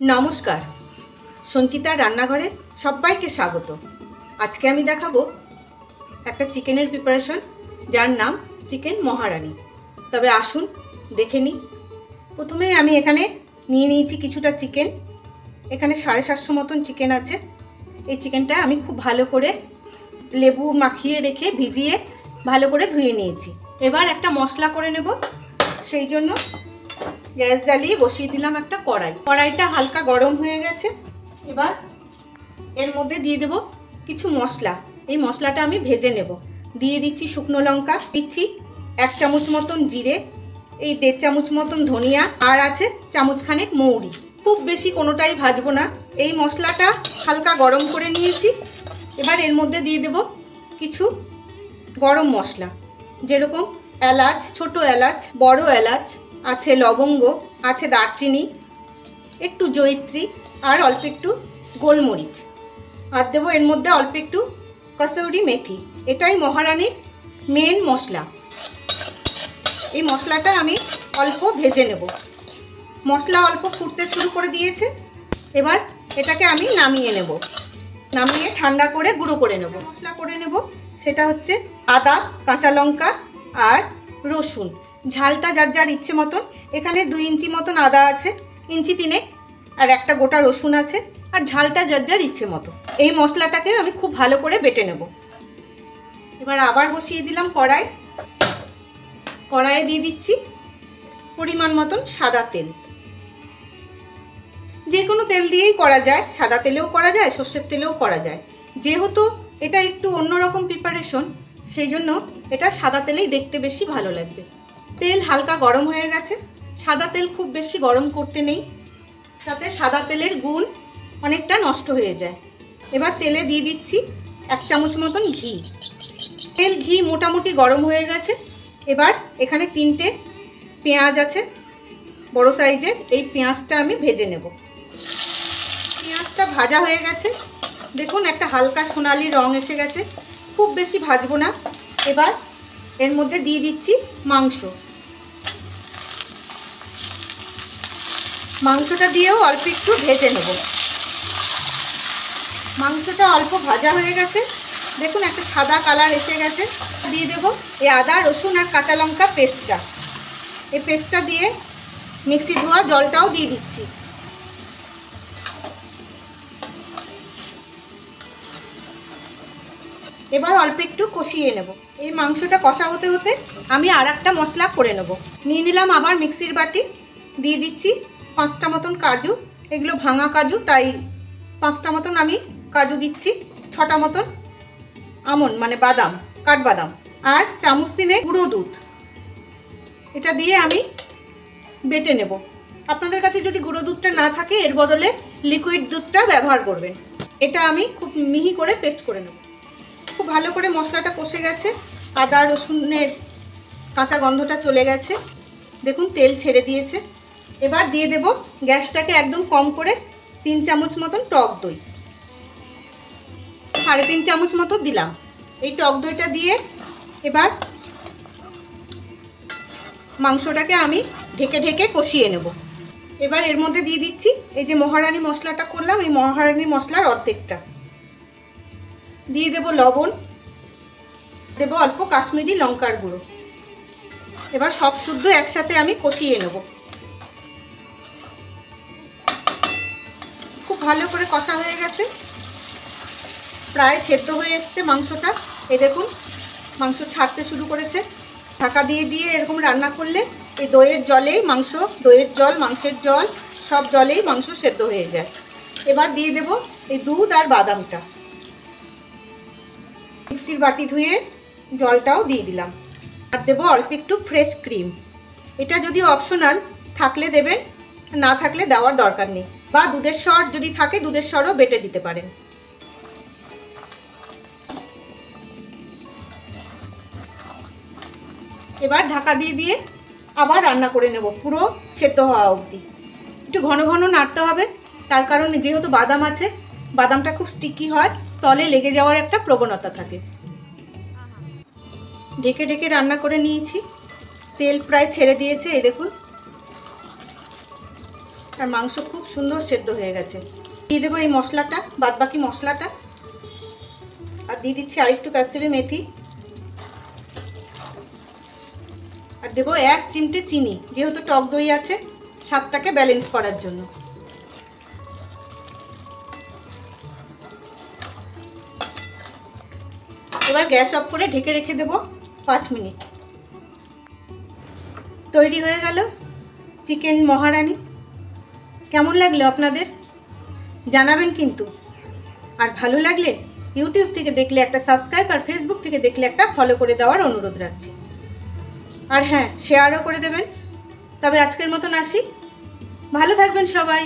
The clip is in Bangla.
নমস্কার, সঞ্চিতার রান্নাঘরে সবাইকে স্বাগত। আজকে আমি দেখাবো একটা চিকেনের প্রিপারেশন, যার নাম চিকেন মহারানী। তবে আসুন দেখে নিই। প্রথমে আমি এখানে নিয়ে নিয়েছি কিছুটা চিকেন। এখানে 750 মতন চিকেন আছে। এই চিকেনটা আমি খুব ভালো করে লেবু মাখিয়ে রেখে ভিজিয়ে ভালো করে ধুয়ে নিয়েছি। এবার একটা মশলা করে নেব। সেই জন্য গ্যাস জ্বালিয়ে বসিয়ে দিলাম একটা কড়াই। কড়াইটা হালকা গরম হয়ে গেছে। এবার এর মধ্যে দিয়ে দেব কিছু মশলা। এই মশলাটা আমি ভেজে নেব। দিয়ে দিচ্ছি শুকনো লঙ্কা, দিচ্ছি 1 চামচ মতন জিরে, এই 1.5 চামচ মতন ধনিয়া, আর আছে চামচখানেক মৌরি। খুব বেশি কোনোটাই ভাজবো না। এই মশলাটা হালকা গরম করে নিয়েছি। এবার এর মধ্যে দিয়ে দেব কিছু গরম মশলা, যেরকম এলাচ, ছোট এলাচ, বড় এলাচ আছে, লবঙ্গ আছে, দারচিনি, একটু জয়িত্রী, আর অল্প একটু গোলমরিচ। আর দেবো এর মধ্যে অল্প একটু কসুরি মেথি। এটাই মহারানীর মেন মশলা। এই মশলাটা আমি অল্প ভেজে নেব। মশলা অল্প ফুটতে শুরু করে দিয়েছে। এবার এটাকে আমি নামিয়ে নেব। নামিয়ে ঠান্ডা করে গুঁড়ো করে নেব। মশলা করে নেব সেটা হচ্ছে আদা, কাঁচা লঙ্কা আর রসুন। ঝালটা যার যার ইচ্ছে মতন। এখানে 2 ইঞ্চি মতন আদা আছে, 1 ইঞ্চি 3, আর একটা গোটা রসুন আছে। আর ঝালটা যার যার ইচ্ছে মতো। এই মশলাটাকে আমি খুব ভালো করে বেটে নেব। এবার আবার বসিয়ে দিলাম কড়াই। কড়াইয়ে দিয়ে দিচ্ছি পরিমাণ মতন সাদা তেল। যে কোনো তেল দিয়েই করা যায়, সাদা তেলেও করা যায়, সর্ষের তেলেও করা যায়। যেহেতু এটা একটু অন্যরকম প্রিপারেশন, সেই জন্য এটা সাদা তেলেই দেখতে বেশি ভালো লাগবে। তেল হালকা গরম হয়ে গেছে। সাদা তেল খুব বেশি গরম করতে নেই, তাতে সাদা তেলের গুণ অনেকটা নষ্ট হয়ে যায়। এবার তেলে দিয়ে দিচ্ছি 1 চামচ মতন ঘি। ঘি মোটামুটি গরম হয়ে গেছে। এবার এখানে 3টে পেঁয়াজ আছে, বড় সাইজের। এই পেঁয়াজটা আমি ভেজে নেব। পেঁয়াজটা ভাজা হয়ে গেছে, দেখুন একটা হালকা সোনালি রং এসে গেছে। খুব বেশি ভাজবো না। এবার এর মধ্যে দিয়ে দিচ্ছি মাংস। মাংসটা দিয়েও অল্প একটু ভেজে নেব। মাংসটা অল্প ভাজা হয়ে গেছে, দেখুন একটা সাদা কালার এসে গেছে। দিয়ে দেব এই আদা, রসুন আর কাঁচা লঙ্কা পেস্টটা। এই পেস্টটা দিয়ে মিক্সি ধোয়া জলটাও দিয়ে দিচ্ছি। এবার অল্প একটু কষিয়ে নেব। এই মাংসটা কষা হতে হতে আমি আর একটা মশলা করে নেব। নিয়ে নিলাম আবার মিক্সির বাটি। দিয়ে দিচ্ছি 5টা মতন কাজু। এগুলো ভাঙা কাজু, তাই 5টা মতন আমি কাজু দিচ্ছি। 6টা মতন আমন্ড মানে বাদাম, কাঠবাদাম, আর চামচ 3 গুঁড়ো দুধ। এটা দিয়ে আমি বেটে নেব। আপনাদের কাছে যদি গুঁড়ো দুধটা না থাকে, এর বদলে লিকুইড দুধটা ব্যবহার করবেন। এটা আমি খুব মিহি করে পেস্ট করে নেব। খুব ভালো করে মশলাটা কষে গেছে। আদা রসুনের কাঁচা গন্ধটা চলে গেছে, দেখুন তেল ছেড়ে দিয়েছে। এবার দিয়ে দেব গ্যাসটাকে একদম কম করে 3 চামচ মতন টক দই। 3.5 চামচ মতো দিলাম। এই টক দইটা দিয়ে এবার মাংসটাকে আমি ঢেকে ঢেকে কষিয়ে নেব। এবার এর মধ্যে দিয়ে দিচ্ছি এই যে মহারানী মশলাটা করলাম, এই মহারানী মশলার অর্ধেকটা দিয়ে দেব। লবণ দেব, অল্প কাশ্মীরি লঙ্কার গুঁড়ো। এবার সব শুদ্ধ একসাথে আমি কষিয়ে নেব। খুব ভালো করে কষা হয়ে গেছে, প্রায় সেদ্ধ হয়ে এসছে মাংসটা। এই দেখুন মাংস ছাড়তে শুরু করেছে। ঢাকা দিয়ে দিয়ে এরকম রান্না করলে এই দইয়ের জলেই মাংস, দইয়ের জল, মাংসের জল, সব জলেই মাংস সেদ্ধ হয়ে যায়। এবার দিয়ে দেব এই দুধ আর বাদামটা। মিক্সির বাটি ধুয়ে জলটাও দিয়ে দিলাম। আর দেবো অল্প একটু ফ্রেশ ক্রিম। এটা যদি অপশনাল, থাকলে দেবেন, না থাকলে দেওয়ার দরকার নেই। বা দুধের সর যদি থাকে, দুধের সরও বেটে দিতে পারেন। এবার ঢাকা দিয়ে দিয়ে আবার রান্না করে নেব পুরো সেদ্ধ হওয়া অবধি। একটু ঘন ঘন নাড়তে হবে, তার কারণে যেহেতু বাদাম আছে, বাদামটা খুব স্টিকি হয়, তলে লেগে যাওয়ার একটা প্রবণতা থাকে। ঢেকে ঢেকে রান্না করে নিয়েছি। তেল প্রায় ছেড়ে দিয়েছে, এই দেখুন। আর মাংস খুব সুন্দর সেদ্ধ হয়ে গেছে। দিয়ে দেবো এই মশলাটা, বাদবাকি মশলাটা, আর দিয়ে দিচ্ছি আরেকটু কাসুরি মেথি, আর দেবো 1 চিমটে চিনি, যেহেতু টক দই আছে স্বাদটাকে ব্যালেন্স করার জন্য। এবার গ্যাস অফ করে ঢেকে রেখে দেবো 5 মিনিট। তৈরি হয়ে গেল চিকেন মহারানি। কেমন লাগলো আপনাদের জানাবেন কিন্তু। আর ভালো লাগলে ইউটিউব থেকে দেখলে একটা সাবস্ক্রাইব, আর ফেসবুক থেকে দেখলে একটা ফলো করে দেওয়ার অনুরোধ রাখছি। আর হ্যাঁ, শেয়ারও করে দেবেন। তবে আজকের মতন আসি, ভালো থাকবেন সবাই।